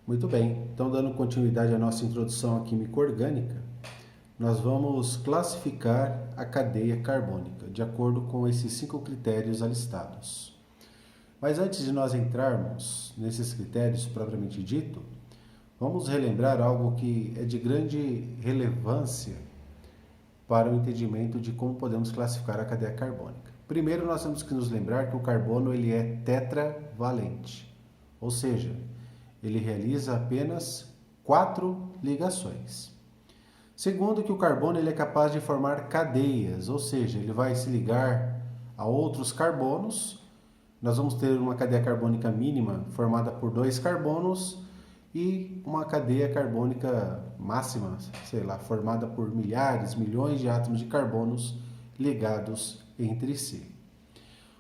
Muito bem, então dando continuidade à nossa introdução à química orgânica, nós vamos classificar a cadeia carbônica de acordo com esses 5 critérios alistados. Mas antes de nós entrarmos nesses critérios propriamente dito, vamos relembrar algo que é de grande relevância para o entendimento de como podemos classificar a cadeia carbônica. Primeiro, nós temos que nos lembrar que o carbono ele é tetravalente, ou seja, ele realiza apenas 4 ligações. Segundo, que o carbono ele é capaz de formar cadeias, ou seja, ele vai se ligar a outros carbonos. Nós vamos ter uma cadeia carbônica mínima formada por 2 carbonos e uma cadeia carbônica máxima, formada por milhares, milhões de átomos de carbonos ligados entre si.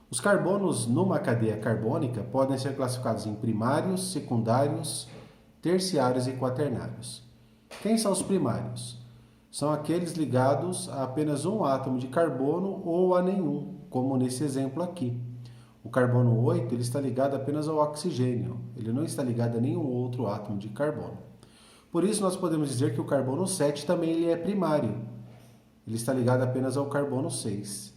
Os carbonos numa cadeia carbônica podem ser classificados em primários, secundários, terciários e quaternários. Quem são os primários? São aqueles ligados a apenas um átomo de carbono ou a nenhum, como nesse exemplo aqui. O carbono 8 ele está ligado apenas ao oxigênio, ele não está ligado a nenhum outro átomo de carbono. Por isso, nós podemos dizer que o carbono 7 também ele é primário, ele está ligado apenas ao carbono 6.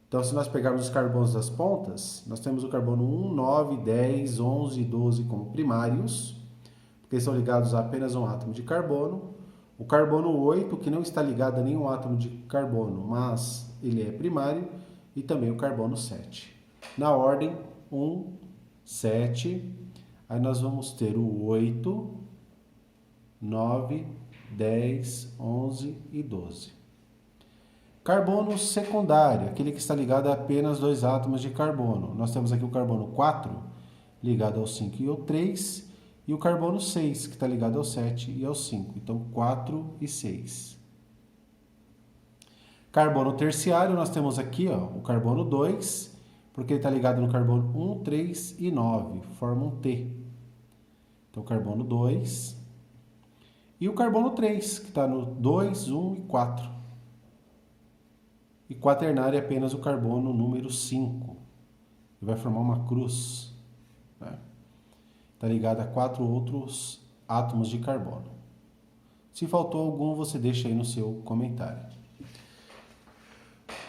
Então, se nós pegarmos os carbonos das pontas, nós temos o carbono 1, 9, 10, 11 e 12 como primários, porque são ligados a apenas um átomo de carbono. O carbono 8, que não está ligado a nenhum átomo de carbono, mas ele é primário, e também o carbono 7. Na ordem 1, 7, aí nós vamos ter o 8, 9, 10, 11 e 12. Carbono secundário, aquele que está ligado a apenas 2 átomos de carbono. Nós temos aqui o carbono 4, ligado ao 5 e ao 3, e o carbono 6, que está ligado ao 7 e ao 5. Então, 4 e 6. Carbono terciário, nós temos aqui o carbono 2, porque ele está ligado no carbono 1, 3 e 9, forma um T. Então, carbono 2. E o carbono 3, que está no 2, 1 e 4. E quaternário é apenas o carbono número 5, que vai formar uma cruz. Está ligado a 4 outros átomos de carbono. Se faltou algum, você deixa aí no seu comentário.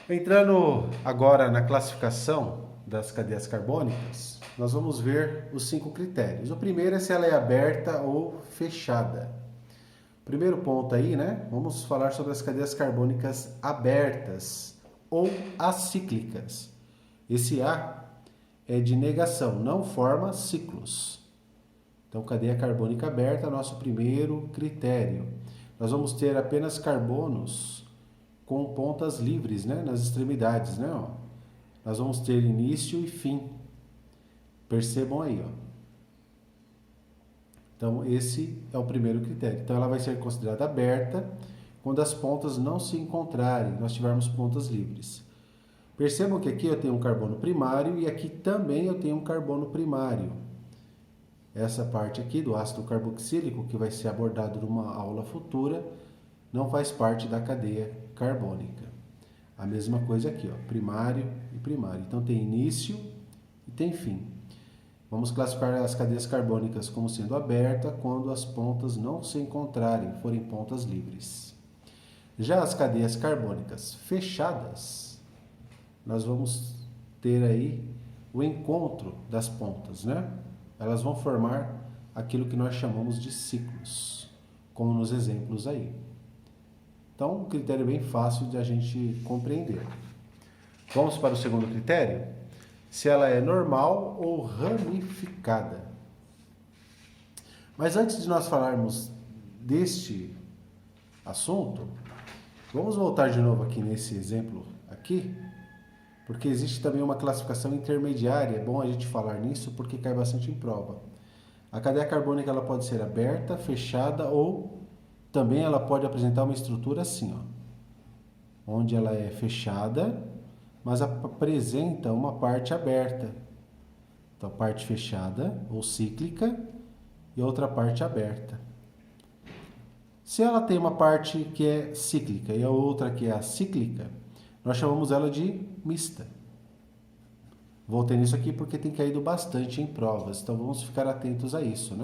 Entrando agora na classificação das cadeias carbônicas, nós vamos ver os 5 critérios. O primeiro é se ela é aberta ou fechada. Primeiro ponto aí, vamos falar sobre as cadeias carbônicas abertas ou acíclicas. Esse A é de negação, não forma ciclos. Então, cadeia carbônica aberta é nosso primeiro critério. Nós vamos ter apenas carbonos com pontas livres, nas extremidades, Nós vamos ter início e fim. Percebam aí, Então, esse é o primeiro critério. Então, ela vai ser considerada aberta quando as pontas não se encontrarem, nós tivermos pontas livres. Percebam que aqui eu tenho um carbono primário e aqui também eu tenho um carbono primário. Essa parte aqui do ácido carboxílico, que vai ser abordado numa aula futura, não faz parte da cadeia carbônica. A mesma coisa aqui, primário e primário. Então, tem início e tem fim. Vamos classificar as cadeias carbônicas como sendo aberta quando as pontas não se encontrarem, forem pontas livres. Já as cadeias carbônicas fechadas, nós vamos ter aí o encontro das pontas, Elas vão formar aquilo que nós chamamos de ciclos, como nos exemplos aí. Então, um critério bem fácil de a gente compreender. Vamos para o segundo critério? Se ela é normal ou ramificada. Mas antes de nós falarmos deste assunto, vamos voltar de novo aqui nesse exemplo aqui, porque existe também uma classificação intermediária. É bom a gente falar nisso porque cai bastante em prova. A cadeia carbônica ela pode ser aberta, fechada ou também ela pode apresentar uma estrutura assim, onde ela é fechada, mas apresenta uma parte aberta. Então, parte fechada ou cíclica e outra parte aberta. Se ela tem uma parte que é cíclica e a outra que é acíclica, nós chamamos ela de mista. Voltei nisso aqui porque tem caído bastante em provas, então vamos ficar atentos a isso,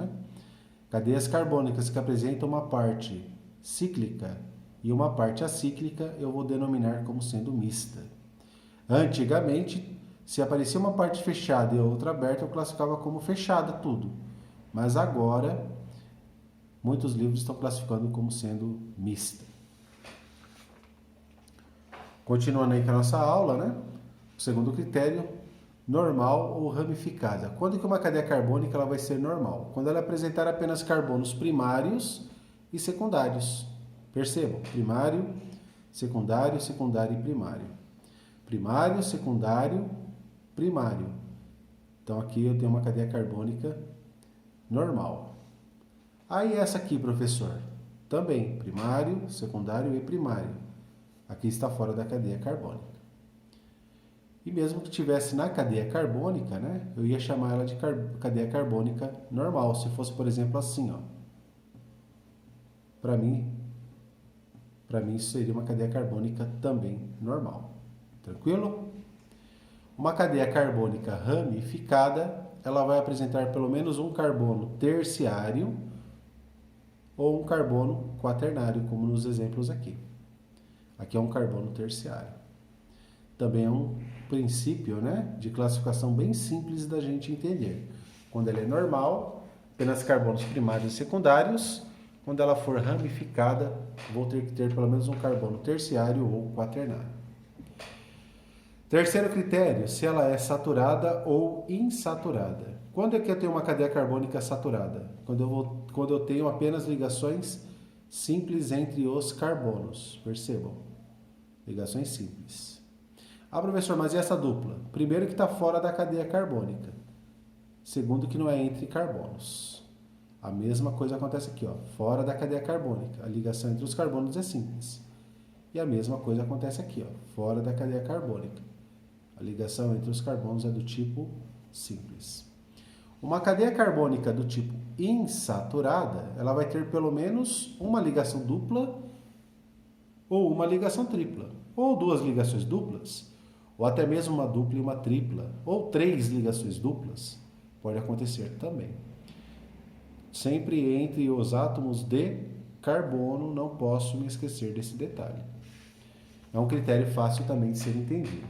Cadeias carbônicas que apresentam uma parte cíclica e uma parte acíclica, eu vou denominar como sendo mista. Antigamente, se aparecia uma parte fechada e outra aberta, eu classificava como fechada tudo. Mas agora, muitos livros estão classificando como sendo mista. Continuando aí com a nossa aula, né? O segundo critério, normal ou ramificada. Quando que uma cadeia carbônica ela vai ser normal? Quando ela apresentar apenas carbonos primários e secundários. Percebam, primário, secundário, secundário e primário. Primário, secundário, primário. Então aqui eu tenho uma cadeia carbônica normal. Aí essa aqui, professor, também primário, secundário e primário. Aqui está fora da cadeia carbônica. E mesmo que estivesse na cadeia carbônica, né, eu ia chamar ela de cadeia carbônica normal. Se fosse, por exemplo, assim, ó. Para mim isso seria uma cadeia carbônica também normal. Tranquilo? Uma cadeia carbônica ramificada, ela vai apresentar pelo menos um carbono terciário ou um carbono quaternário, como nos exemplos aqui. Aqui é um carbono terciário. Também é um princípio, né, de classificação bem simples da gente entender. Quando ela é normal, apenas carbonos primários e secundários. Quando ela for ramificada, vou ter que ter pelo menos um carbono terciário ou quaternário. Terceiro critério, se ela é saturada ou insaturada. Quando é que eu tenho uma cadeia carbônica saturada? Quando eu tenho apenas ligações simples entre os carbonos. Percebam, ligações simples. Ah, professor, mas e essa dupla? Primeiro que está fora da cadeia carbônica. Segundo que não é entre carbonos. A mesma coisa acontece aqui, ó, fora da cadeia carbônica. A ligação entre os carbonos é simples. E a mesma coisa acontece aqui, ó, fora da cadeia carbônica. A ligação entre os carbonos é do tipo simples. Uma cadeia carbônica do tipo insaturada, ela vai ter pelo menos uma ligação dupla ou uma ligação tripla, ou duas ligações duplas, ou até mesmo uma dupla e uma tripla, ou 3 ligações duplas, pode acontecer também. Sempre entre os átomos de carbono, não posso me esquecer desse detalhe. É um critério fácil também de ser entendido.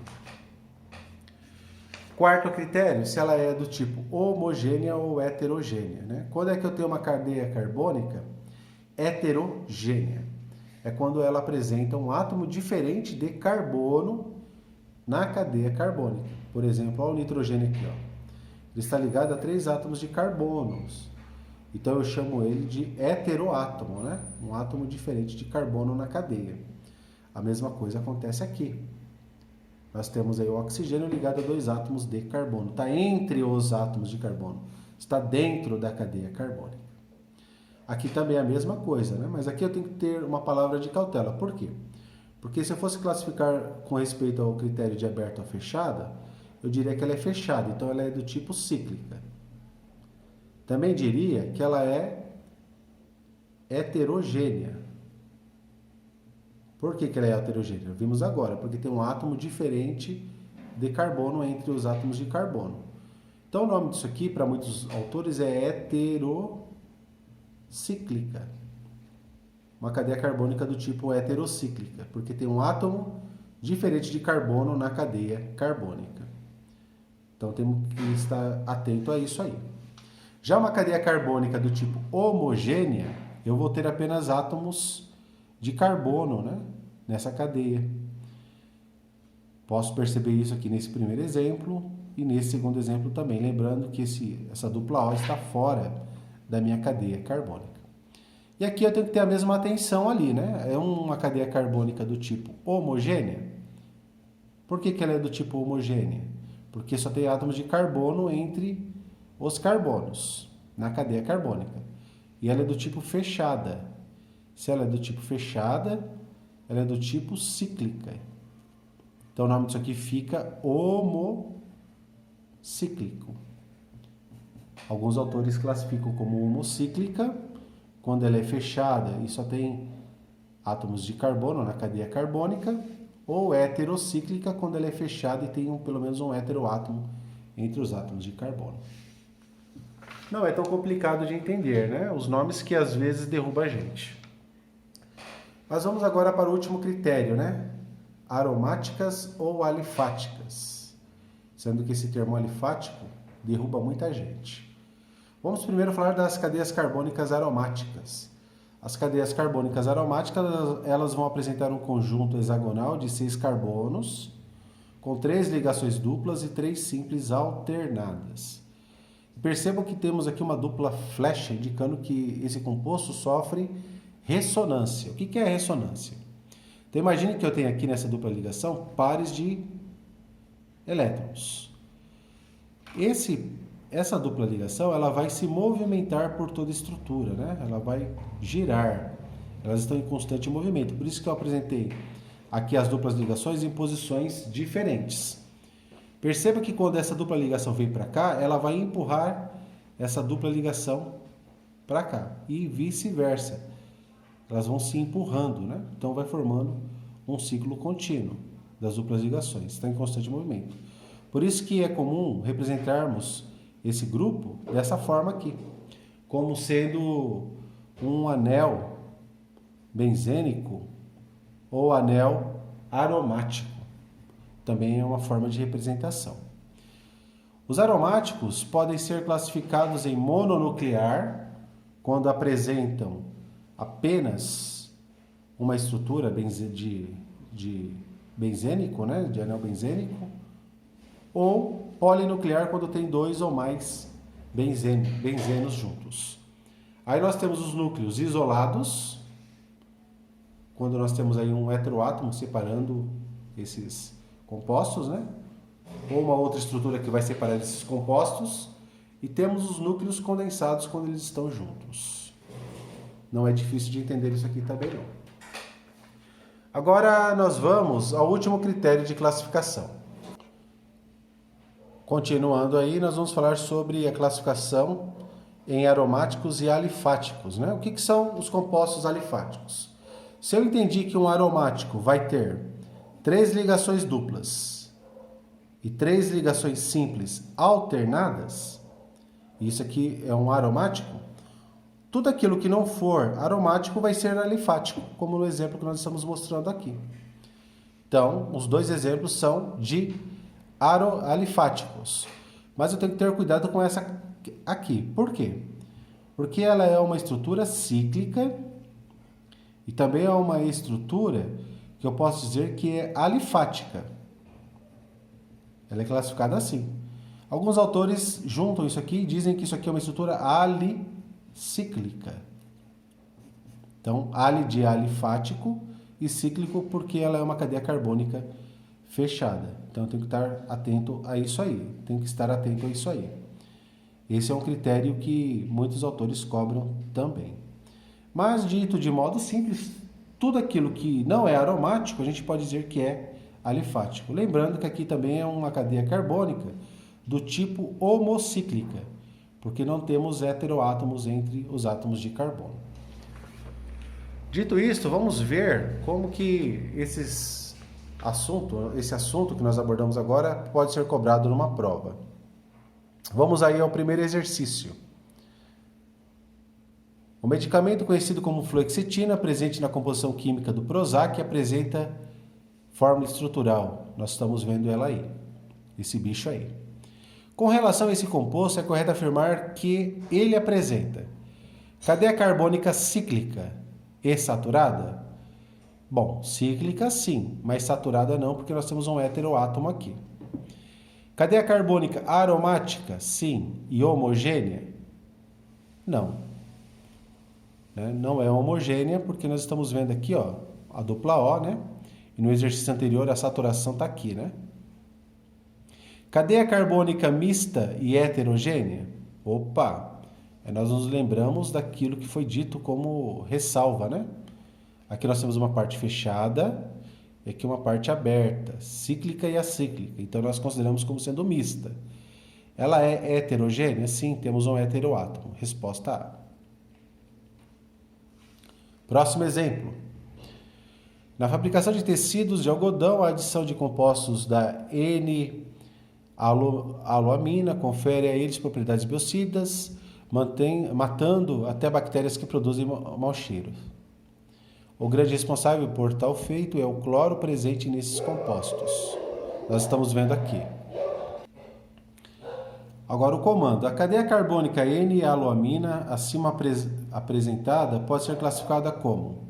Quarto critério, se ela é do tipo homogênea ou heterogênea, né? Quando é que eu tenho uma cadeia carbônica heterogênea? É quando ela apresenta um átomo diferente de carbono na cadeia carbônica. Por exemplo, olha o nitrogênio aqui, ó. Ele está ligado a 3 átomos de carbonos. Então eu chamo ele de heteroátomo, né? Um átomo diferente de carbono na cadeia. A mesma coisa acontece aqui. Nós temos aí o oxigênio ligado a 2 átomos de carbono. Está entre os átomos de carbono. Está dentro da cadeia carbônica. Aqui também é a mesma coisa, né? Mas aqui eu tenho que ter uma palavra de cautela. Por quê? Porque se eu fosse classificar com respeito ao critério de aberta ou fechada, eu diria que ela é fechada. Então ela é do tipo cíclica. Também diria que ela é heterogênea. Por que ela é heterogênea? Vimos agora, porque tem um átomo diferente de carbono entre os átomos de carbono. Então o nome disso aqui, para muitos autores, é heterocíclica. Uma cadeia carbônica do tipo heterocíclica, porque tem um átomo diferente de carbono na cadeia carbônica. Então temos que estar atento a isso aí. Já uma cadeia carbônica do tipo homogênea, eu vou ter apenas átomos de carbono, né, nessa cadeia. Posso perceber isso aqui nesse primeiro exemplo e nesse segundo exemplo também, lembrando que essa dupla O está fora da minha cadeia carbônica. E aqui eu tenho que ter a mesma atenção ali, né? É uma cadeia carbônica do tipo homogênea. Por que ela é do tipo homogênea? Porque só tem átomos de carbono entre os carbonos na cadeia carbônica. E ela é do tipo fechada. Se ela é do tipo fechada, ela é do tipo cíclica. Então o nome disso aqui fica homocíclico. Alguns autores classificam como homocíclica quando ela é fechada e só tem átomos de carbono na cadeia carbônica, ou heterocíclica quando ela é fechada e tem pelo menos um heteroátomo entre os átomos de carbono. não é tão complicado de entender, né? Os nomes que às vezes derrubam a gente. Mas vamos agora para o último critério, né? Aromáticas ou alifáticas. Sendo que esse termo alifático derruba muita gente. Vamos primeiro falar das cadeias carbônicas aromáticas. As cadeias carbônicas aromáticas, elas vão apresentar um conjunto hexagonal de 6 carbonos, com 3 ligações duplas e 3 simples alternadas. Percebam que temos aqui uma dupla flecha, indicando que esse composto sofre ressonância. O que é ressonância? Então imagine que eu tenho aqui nessa dupla ligação pares de elétrons. Essa dupla ligação, ela vai se movimentar por toda a estrutura, né? Ela vai girar. Elas estão em constante movimento. Por isso que eu apresentei aqui as duplas ligações em posições diferentes. Perceba que quando essa dupla ligação vem para cá, ela vai empurrar essa dupla ligação para cá e vice-versa. Elas vão se empurrando, né? Então vai formando um ciclo contínuo das duplas ligações. Está em constante movimento. Por isso que é comum representarmos esse grupo dessa forma aqui, como sendo um anel benzênico ou anel aromático. Também é uma forma de representação. Os aromáticos podem ser classificados em mononuclear, quando apresentam apenas uma estrutura de benzênico, né? De anel benzênico, ou polinuclear quando tem 2 ou mais benzenos juntos. Aí nós temos os núcleos isolados, quando nós temos aí um heteroátomo separando esses compostos, né? Ou uma outra estrutura que vai separar esses compostos, e temos os núcleos condensados quando eles estão juntos. Não é difícil de entender isso aqui também não. Agora nós vamos ao último critério de classificação. Continuando aí, nós vamos falar sobre a classificação em aromáticos e alifáticos, né? O que são os compostos alifáticos? Se eu entendi que um aromático vai ter 3 ligações duplas e 3 ligações simples alternadas, isso aqui é um aromático, tudo aquilo que não for aromático vai ser alifático, como no exemplo que nós estamos mostrando aqui. Então, os 2 exemplos são de alifáticos. Mas eu tenho que ter cuidado com essa aqui. Por quê? Porque ela é uma estrutura cíclica e também é uma estrutura que eu posso dizer que é alifática. Ela é classificada assim. Alguns autores juntam isso aqui e dizem que isso aqui é uma estrutura alicíclica. Então, ali de alifático e cíclico porque ela é uma cadeia carbônica fechada. Então, eu tenho que estar atento a isso aí. Tem que estar atento a isso aí. Esse é um critério que muitos autores cobram também. Mas, dito de modo simples, tudo aquilo que não é aromático, a gente pode dizer que é alifático. Lembrando que aqui também é uma cadeia carbônica do tipo homocíclica, porque não temos heteroátomos entre os átomos de carbono. Dito isto, vamos ver como que esse assunto que nós abordamos agora pode ser cobrado numa prova. Vamos aí ao primeiro exercício. O medicamento conhecido como fluoxetina, presente na composição química do Prozac, apresenta fórmula estrutural. Nós estamos vendo ela aí, esse bicho aí. Com relação a esse composto, é correto afirmar que ele apresenta cadeia carbônica cíclica e saturada? Bom, cíclica sim, mas saturada não, porque nós temos um heteroátomo aqui. Cadeia carbônica aromática? Sim. E homogênea? Não. Não é homogênea, porque nós estamos vendo aqui, ó, a dupla O, né? E no exercício anterior a saturação está aqui, né? Cadeia carbônica mista e heterogênea? Opa! Nós nos lembramos daquilo que foi dito como ressalva, né? Aqui nós temos uma parte fechada e aqui uma parte aberta, cíclica e acíclica. Então nós consideramos como sendo mista. Ela é heterogênea? Sim, temos um heteroátomo. Resposta A. Próximo exemplo. Na fabricação de tecidos de algodão, a adição de compostos da N-aloamina confere a eles propriedades biocidas, matando até bactérias que produzem mau cheiro. O grande responsável por tal feito é o cloro presente nesses compostos. Nós estamos vendo aqui. Agora o comando. A cadeia carbônica N-aloamina acima apresentada pode ser classificada como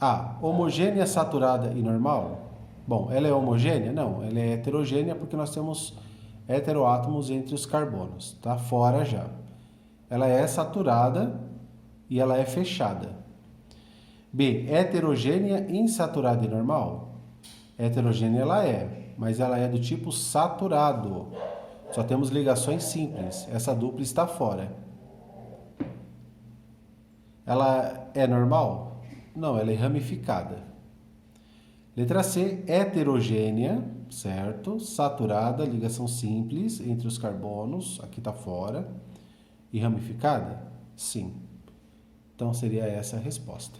A. Homogênea, saturada e normal. Bom, ela é homogênea? Não, ela é heterogênea porque nós temos heteroátomos entre os carbonos. Está fora já. Ela é saturada e ela é fechada. B. Heterogênea, insaturada e normal. Heterogênea ela é, mas ela é do tipo saturado. Só temos ligações simples. Essa dupla está fora. Ela é normal? Não, ela é ramificada. Letra C, heterogênea, certo? Saturada, ligação simples entre os carbonos, aqui está fora. E ramificada? Sim. Então seria essa a resposta.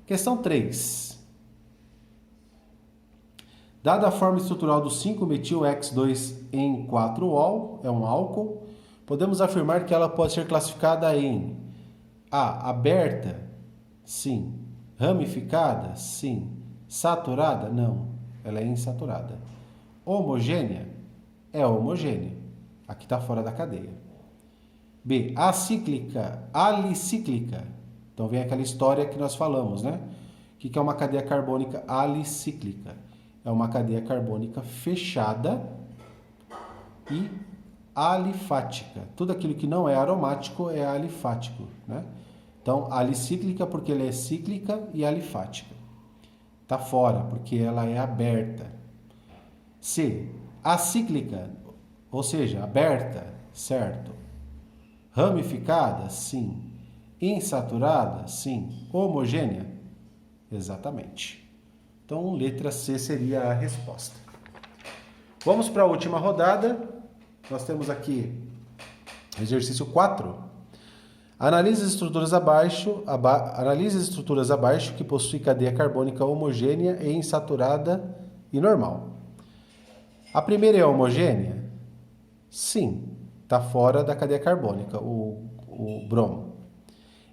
Questão 3. Dada a forma estrutural do 5-metil-X2 em 4-ol, é um álcool, podemos afirmar que ela pode ser classificada em A. Aberta? Sim. Ramificada? Sim. Saturada? Não. Ela é insaturada. Homogênea? É homogênea. Aqui está fora da cadeia. B. Acíclica? Alicíclica? Então vem aquela história que nós falamos, né? O que é uma cadeia carbônica alicíclica? É uma cadeia carbônica fechada e alifática. Tudo aquilo que não é aromático é alifático, né? Então, alicíclica porque ela é cíclica e alifática. Está fora porque ela é aberta. C. Acíclica, ou seja, aberta, certo. Ramificada, sim. Insaturada, sim. Homogênea? Exatamente. Então, letra C seria a resposta. Vamos para a última rodada. Nós temos aqui exercício 4. Analise as estruturas abaixo que possuem cadeia carbônica homogênea e insaturada e normal. A primeira é homogênea? Sim, está fora da cadeia carbônica, o bromo.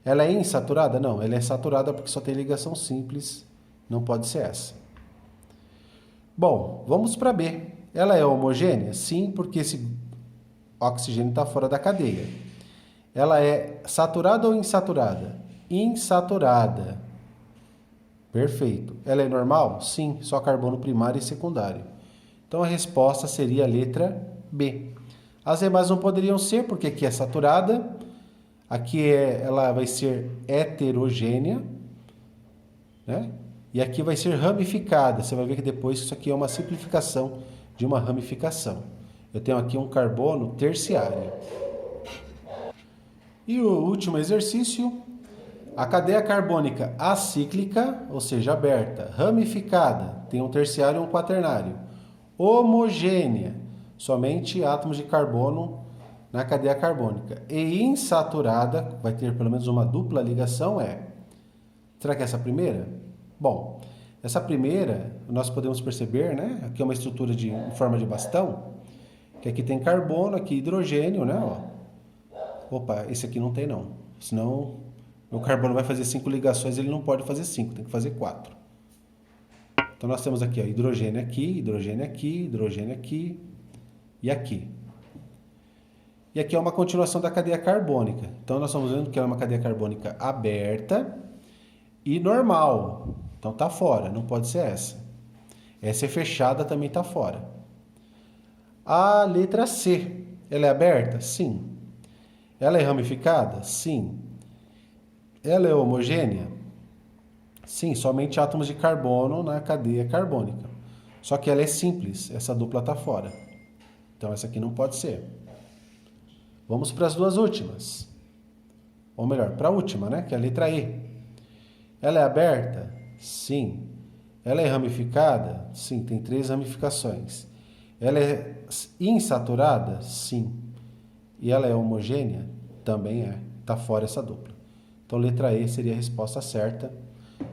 Ela é insaturada? Não, ela é saturada porque só tem ligação simples, não pode ser essa. Bom, vamos para B. Ela é homogênea? Sim, porque esse oxigênio está fora da cadeia. Ela é saturada ou insaturada? Insaturada. Perfeito. Ela é normal? Sim, só carbono primário e secundário. Então a resposta seria a letra B. As demais não poderiam ser, porque aqui é saturada, aqui ela vai ser heterogênea, né? E aqui vai ser ramificada. Você vai ver que depois isso aqui é uma simplificação de uma ramificação. Eu tenho aqui um carbono terciário. E o último exercício, a cadeia carbônica acíclica, ou seja, aberta, ramificada, tem um terciário e um quaternário. Homogênea, somente átomos de carbono na cadeia carbônica. E insaturada, vai ter pelo menos uma dupla ligação, será que é essa primeira? Bom, essa primeira, nós podemos perceber, né? Aqui é uma estrutura em forma de bastão, que aqui tem carbono, aqui hidrogênio, né? Ó. Opa, esse aqui não tem não, senão meu carbono vai fazer 5 ligações, ele não pode fazer 5, tem que fazer 4. Então nós temos aqui, ó, hidrogênio aqui, hidrogênio aqui, hidrogênio aqui e aqui. E aqui é uma continuação da cadeia carbônica. Então nós estamos vendo que ela é uma cadeia carbônica aberta e normal. Então está fora, não pode ser essa. Essa é fechada, também está fora. A letra C, ela é aberta? Sim. Ela é ramificada? Sim. Ela é homogênea? Sim, somente átomos de carbono na cadeia carbônica. Só que ela é simples, essa dupla está fora. Então essa aqui não pode ser. Vamos para as duas últimas. Ou melhor, para a última, né? Que é a letra E. Ela é aberta? Sim. Ela é ramificada? Sim, tem 3 ramificações. Ela é insaturada? Sim. E ela é homogênea? Também é. Está fora essa dupla. Então, letra E seria a resposta certa.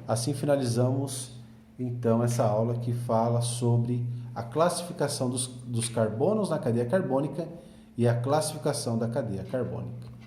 Assim finalizamos, então, essa aula que fala sobre a classificação dos carbonos na cadeia carbônica e a classificação da cadeia carbônica.